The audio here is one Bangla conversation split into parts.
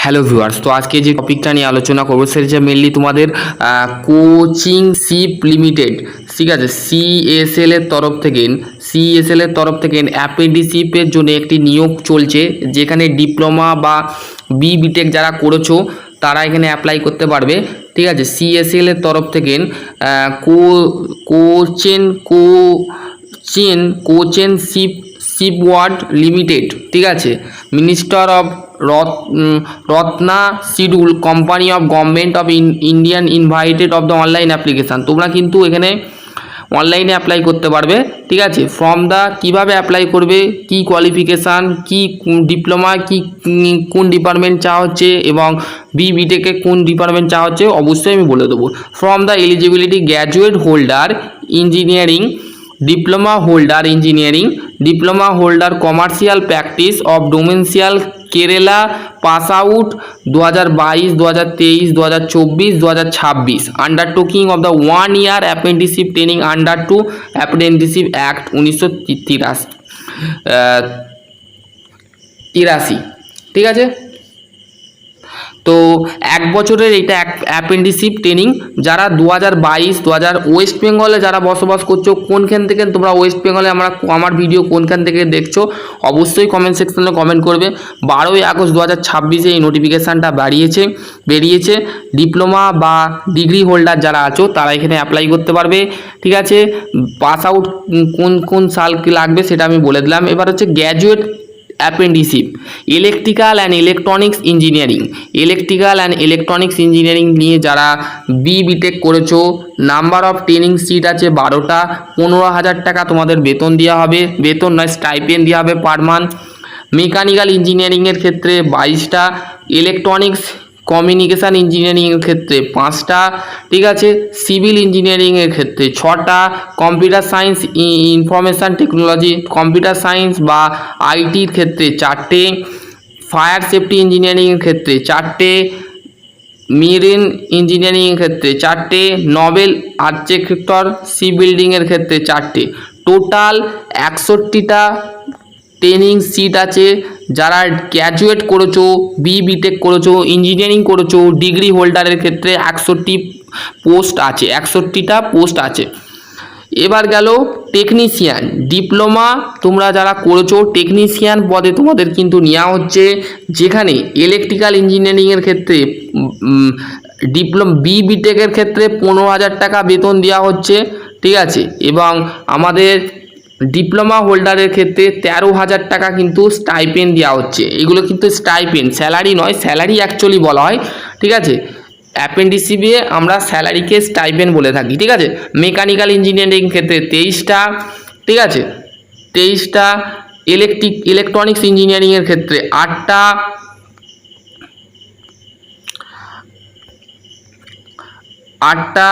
হ্যালো ভিউয়ার্স, তো আজকে যে টপিকটা নিয়ে আলোচনা করবো সেটা হচ্ছে মেনলি তোমাদের কোচিং শিপ লিমিটেড, ঠিক আছে, সিএসএল এর তরফ থেকে অ্যাপ্রেন্টিসশিপের জন্য একটি নিয়োগ চলছে, যেখানে ডিপ্লোমা বা বিটেক যারা করেছো তারা এখানে অ্যাপ্লাই করতে পারবে। ঠিক আছে, সিএসএল এর তরফ থেকে কোচেন শিপওয়ার্ড লিমিটেড, ঠিক আছে, minister of Ratna schedule company of government of Indian invited of the online application. তোমরা কিন্তু এখানে অনলাইনে অ্যাপ্লাই করতে পারবে। ঠিক আছে, ফ্রম দ্য কীভাবে অ্যাপ্লাই করবে, কি কোয়ালিফিকেশান, কি ডিপ্লোমা, কি কোন ডিপার্টমেন্ট চাওয়া হচ্ছে এবং বিটেকে কোন ডিপার্টমেন্ট চাওয়া হচ্ছে অবশ্যই আমি বলে দেবো। From the eligibility graduate holder engineering, diploma holder commercial practice of domicile Kerala pass out 2022, 2023, 2024, 2026 undertaking of the 1 year apprenticeship training under to apprenticeship act 1983। ঠিক আছে, তো 1 বছরের এটা অ্যাপ্রেন্টিসশিপ ট্রেনিং। যারা 2022 ওয়েস্ট বেঙ্গলে যারা বসবাস করছো, কোনখান থেকে তোমরা ওয়েস্ট বেঙ্গলে আমার ভিডিও কোনখান থেকে দেখছো অবশ্যই কমেন্ট সেকশনে কমেন্ট করবে। 12ই আগস্ট 2026 এই নোটিফিকেশানটা বেরিয়েছে। ডিপ্লোমা বা ডিগ্রি হোল্ডার যারা আছো তারা এখানে অ্যাপ্লাই করতে পারবে। ঠিক আছে, পাস আউট কোন সাল কি লাগবে সেটা আমি বলে দিলাম। এবার হচ্ছে graduate apprenticeship electrical and electronics engineering নিয়ে যারা বিটেক করেছো, নাম্বার অফ ট্রেনিং সিট আছে 12টা, 15,000 টাকা তোমাদের বেতন দেওয়া হবে, বেতন নয় স্টাইপেন্ড দেওয়া হবে পার মান্থ। মেকানিক্যাল ইঞ্জিনিয়ারিংয়ের ক্ষেত্রে 22টা, ইলেকট্রনিক্স কমিউনিকেশান ইঞ্জিনিয়ারিংয়ের ক্ষেত্রে 5টা, ঠিক আছে, সিভিল ইঞ্জিনিয়ারিংয়ের ক্ষেত্রে 6টা, computer science information technology computer science বা আইটির ক্ষেত্রে 4টে, ফায়ার সেফটি ইঞ্জিনিয়ারিংয়ের ক্ষেত্রে 4টে, মেরিন ইঞ্জিনিয়ারিংয়ের ক্ষেত্রে 4টে, নোবেল আর্কিটেকচার সি বিল্ডিংয়ের ক্ষেত্রে 4টে। টোটাল 61টা ট্রেনিং সিট আছে। যারা গ্র্যাজুয়েট করেছো, বিটেক করেছো, ইঞ্জিনিয়ারিং করেছো, ডিগ্রি হোল্ডারের ক্ষেত্রে 61টা পোস্ট আছে। এবার গেল টেকনিশিয়ান, ডিপ্লোমা তোমরা যারা করেছো টেকনিশিয়ান পদে তোমাদের কিন্তু নেওয়া হচ্ছে, যেখানে ইলেকট্রিক্যাল ইঞ্জিনিয়ারিংয়ের ক্ষেত্রে বিটেকের ক্ষেত্রে 15,000 টাকা বেতন দেওয়া হচ্ছে। ঠিক আছে, এবং আমাদের ডিপ্লোমা হোল্ডারের ক্ষেত্রে 13,000 টাকা কিন্তু স্টাইপেন্ড দেওয়া হচ্ছে। এগুলো কিন্তু স্টাইপেন্ড, স্যালারি নয়, স্যালারি অ্যাকচুয়ালি বলা হয়। ঠিক আছে, অ্যাপ্রেন্টিসশিপে আমরা স্যালারিকে স্টাইপেন্ড বলে থাকি। ঠিক আছে, মেকানিক্যাল ইঞ্জিনিয়ারিং ক্ষেত্রে 23টা, ঠিক আছে, 23টা, ইলেকট্রনিক্স ইঞ্জিনিয়ারিংয়ের ক্ষেত্রে 8টা, 8টা,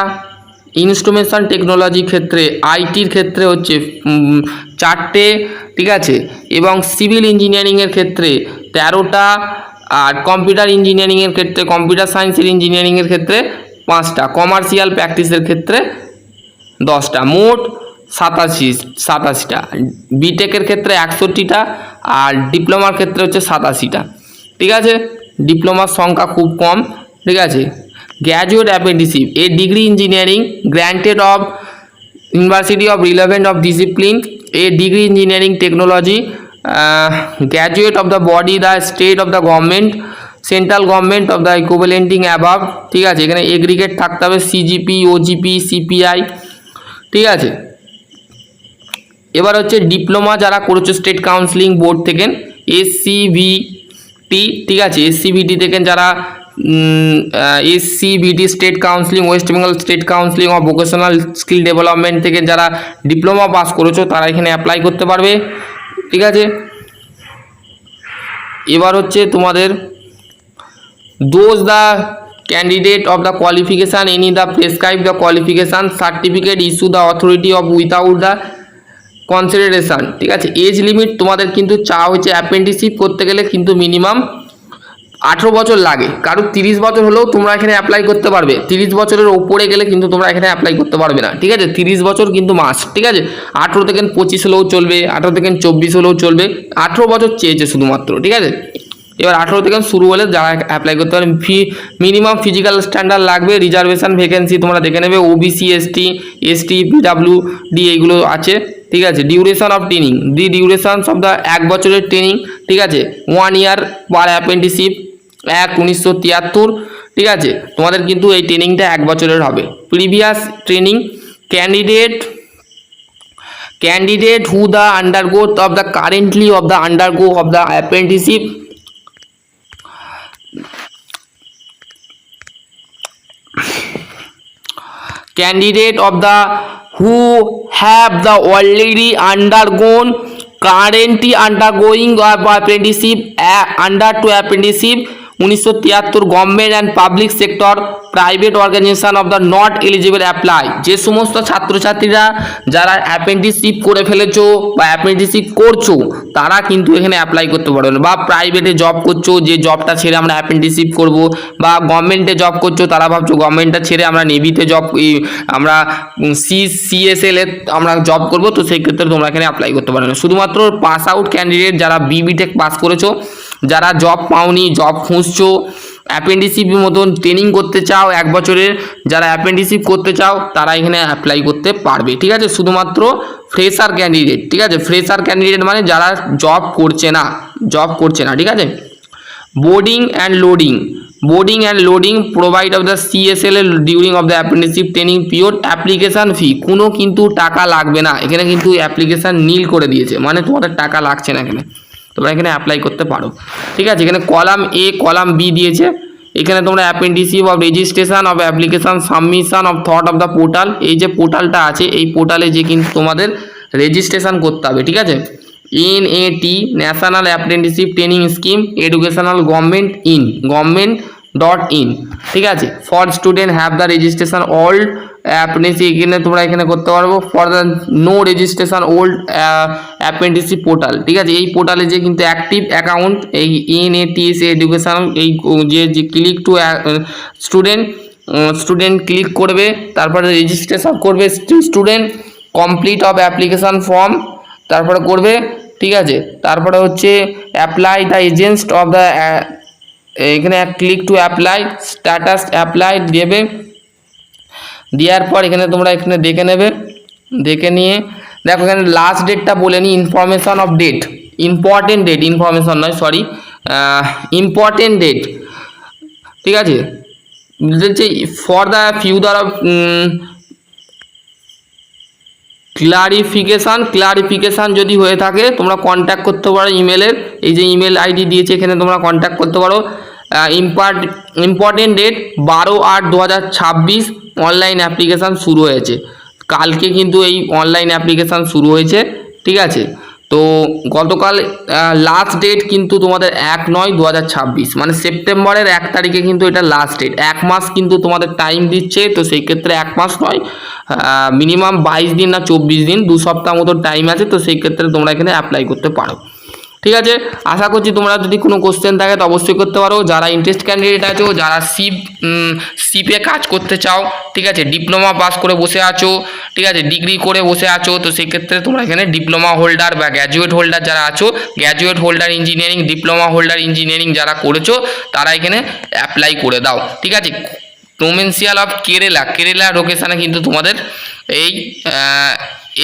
ইনস্ট্রুমেন্টাল টেকনোলজির ক্ষেত্রে আইটির ক্ষেত্রে হচ্ছে 4টে, ঠিক আছে, এবং সিভিল ইঞ্জিনিয়ারিংয়ের ক্ষেত্রে 13টা, আর কম্পিউটার ইঞ্জিনিয়ারিংয়ের ক্ষেত্রে কম্পিউটার সায়েন্সের ইঞ্জিনিয়ারিংয়ের ক্ষেত্রে 5টা, কমার্শিয়াল প্র্যাকটিসের ক্ষেত্রে 10টা, মোট 87টা। বিটেকের ক্ষেত্রে 61টা আর ডিপ্লোমার ক্ষেত্রে হচ্ছে 87টা। ঠিক আছে, ডিপ্লোমার সংখ্যা খুব কম। ঠিক আছে, graduate apprenticeship a degree engineering granted of university of relevant of discipline a degree engineering technology graduate of the body the state of the government central government of the equivalent above. ঠিক আছে, এখানে এগ্রিগেট থাকতে হবে সিজিপি, ওজিপি, সিপিআই। ঠিক আছে, এবার হচ্ছে ডিপ্লোমা যারা করেছে স্টেট কাউন্সিলিং বোর্ড থেকে এসসিভিটি, ঠিক আছে, এসসিভিটি থেকে যারা SCVT state counselling, West Bengal state counselling of vocational skill development থেকে যারা ডিপ্লোমা পাস করেছো তারা এখানে অ্যাপ্লাই করতে পারবে। ঠিক আছে, এবার হচ্ছে তোমাদের those the candidate of the qualification any the prescribe the qualification certificate issue the authority of without the consideration. ঠিক আছে, এজ লিমিট তোমাদের কিন্তু চাওয়া হচ্ছে অ্যাপ্রেন্টিসশিপ করতে গেলে কিন্তু মিনিমাম 18 বছর লাগে। কারণ 30 বছর হলেও তোমরা এখানে অ্যাপ্লাই করতে পারবে, 30 বছরের ওপরে গেলে কিন্তু তোমরা এখানে অ্যাপ্লাই করতে পারবে না। ঠিক আছে, 30 বছর কিন্তু মাস্ট। ঠিক আছে, 18 থেকে 25 হলেও চলবে, 18 থেকে 24 হলেও চলবে, 18 বছর চেয়েছে শুধুমাত্র। ঠিক আছে, এবার 18 থেকে শুরু হলে যারা অ্যাপ্লাই করতে পারেন, মিনিমাম ফিজিক্যাল স্ট্যান্ডার্ড লাগবে, রিজার্ভেশন ভ্যাকেন্সি তোমরা দেখে নেবে, ওবিসি এসটি পিডাব্লিউডি এইগুলো আছে, ঠিক আছে। Duration of training, durations of the 1 বছরের ট্রেনিং, ঠিক আছে। 1 ইয়ার পার অ্যাপ্রেন্টিসশিপ, 1973, ঠিক আছে। তোমাদের কিন্তু এই ট্রেনিংটা 1 বছরের হবে। Previous training candidate who the undergo of the currently of the undergo of the apprenticeship candidate of the who have the already undergone currently undergoing of apprenticeship under to apprenticeship 1973 government and public sector private organization of the not eligible apply. যে সমস্ত ছাত্রছাত্রীরা যারা অ্যাপ্রেন্টিসশিপ করে ফেলেছো বা অ্যাপ্রেন্টিসশিপ করছো তারা কিন্তু এখানে অ্যাপ্লাই করতে পারবে না, বা প্রাইভেটে জব করছো যে জবটা ছেড়ে আমরা অ্যাপ্রেন্টিসশিপ করব, বা গভর্নমেন্টে জব করছো তারা ভাবছো গভর্নমেন্টটা ছেড়ে আমরা নেভিতে জব, আমরা সিএসএল এ আমরা জব করব, তো সেই ক্ষেত্রে তোমরা এখানে অ্যাপ্লাই করতে পারবে না। শুধুমাত্র পাস আউট ক্যান্ডিডেট যারা বিবিটেক পাস করেছো, যারা জব পাওনি, জব খুঁজছো, অ্যাপ্রেন্টিসশিপ মতন ট্রেনিং করতে চাও 1 বছরের, যারা অ্যাপ্রেন্টিসশিপ করতে চাও তারা এখানে অ্যাপ্লাই করতে পারবে, ঠিক আছে। শুধুমাত্র ফ্রেশার ক্যান্ডিডেট, ঠিক আছে। ফ্রেশার ক্যান্ডিডেট মানে যারা জব করছে না, ঠিক আছে। Boarding and loading provide of the CSL during of the apprenticeship training period. Application fee কোনো কিন্তু টাকা লাগবে না, এখানে কিন্তু অ্যাপ্লিকেশান নীল করে দিয়েছে, মানে তোমাদের টাকা লাগছে না, এখানে তোমরা এখানে অ্যাপ্লাই করতে পারো, ঠিক আছে। এখানে কলাম এ কলাম বি দিয়েছে, এখানে তোমরা apprenticeship of registration of application submission of thought of the portal, এই যে পোর্টালটা আছে এই পোর্টালে যে কিন্তু তোমাদের রেজিস্ট্রেশন করতে হবে, ঠিক আছে। NAT national apprenticeship training scheme educational government.in, ঠিক আছে। For student have the registration old apprenticeship, এখানে তোমরা এখানে করতে পারবো। For the no registration old apprenticeship portal, ঠিক আছে। এই পোর্টালে যে কিন্তু অ্যাক্টিভ অ্যাকাউন্ট এই NATS এডুকেশনাল, এই যে ক্লিক টু স্টুডেন্ট ক্লিক করবে, তারপরে রেজিস্ট্রেশন করবে student, complete of application form তারপরে করবে, ঠিক আছে। তারপরে হচ্ছে apply the agent of the, এখানে click to apply, status apply দেবে, দেওয়ার পর এখানে তোমরা এখানে দেখে নেবে, দেখে নিয়ে দেখো এখানে লাস্ট ডেটটা বলে নি, information of date, important date, information নয় সরি, ইম্পর্টেন্ট ডেট, ঠিক আছে। বলছে for the future of clarification যদি হয়ে থাকে তোমরা কন্ট্যাক্ট করতে পারো ইমেলের, এই যে ইমেল আইডি দিয়েছে এখানে তোমরা কন্ট্যাক্ট করতে পারো। ইম্পর্টেন্ট ডেট 12/8/2026 অনলাইন অ্যাপ্লিকেশান শুরু হয়েছে, কালকে কিন্তু এই অনলাইন অ্যাপ্লিকেশান শুরু হয়েছে, ঠিক আছে। তো গতকাল লাস্ট ডেট কিন্তু তোমাদের 1/9/2026, মানে সেপ্টেম্বরের 1 তারিখে কিন্তু এটা লাস্ট ডেট, 1 মাস কিন্তু তোমাদের টাইম দিচ্ছে, তো সেই ক্ষেত্রে 1 মাস নয়, মিনিমাম 22 দিন না 24 দিন, 2 সপ্তাহ মতো টাইম আছে, তো সেই ক্ষেত্রে তোমরা এখানে অ্যাপ্লাই করতে পারো, ঠিক আছে। আশা করছি তোমরা যদি কোনো কোশ্চেন থাকে তো অবশ্যই করতে পারো। যারা ইন্টারেস্ট ক্যান্ডিডেট আছো, যারা শিপে কাজ করতে চাও, ঠিক আছে, ডিপ্লোমা পাস করে বসে আছো, ঠিক আছে, ডিগ্রি করে বসে আছো, তো সেক্ষেত্রে তোমরা এখানে ডিপ্লোমা হোল্ডার বা গ্র্যাজুয়েট হোল্ডার যারা আছো, graduate holder engineering, diploma holder engineering যারা করেছো তারা এখানে অ্যাপ্লাই করে দাও, ঠিক আছে। প্রভিন্সিয়াল অফ কেরালা লোকেশানে কিন্তু তোমাদের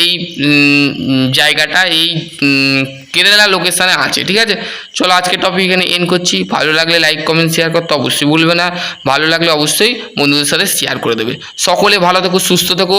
এই জায়গাটা এই কেরালা লোকেশানে আছে, ঠিক আছে। চলো আজকে টপিক এখানে এন্ড করছি। ভালো লাগলে লাইক কমেন্ট শেয়ার করতে অবশ্যই ভুলবে না, ভালো লাগলে অবশ্যই বন্ধুদের সাথে শেয়ার করে দেবে। সকলে ভালো থেকো, সুস্থ থেকো,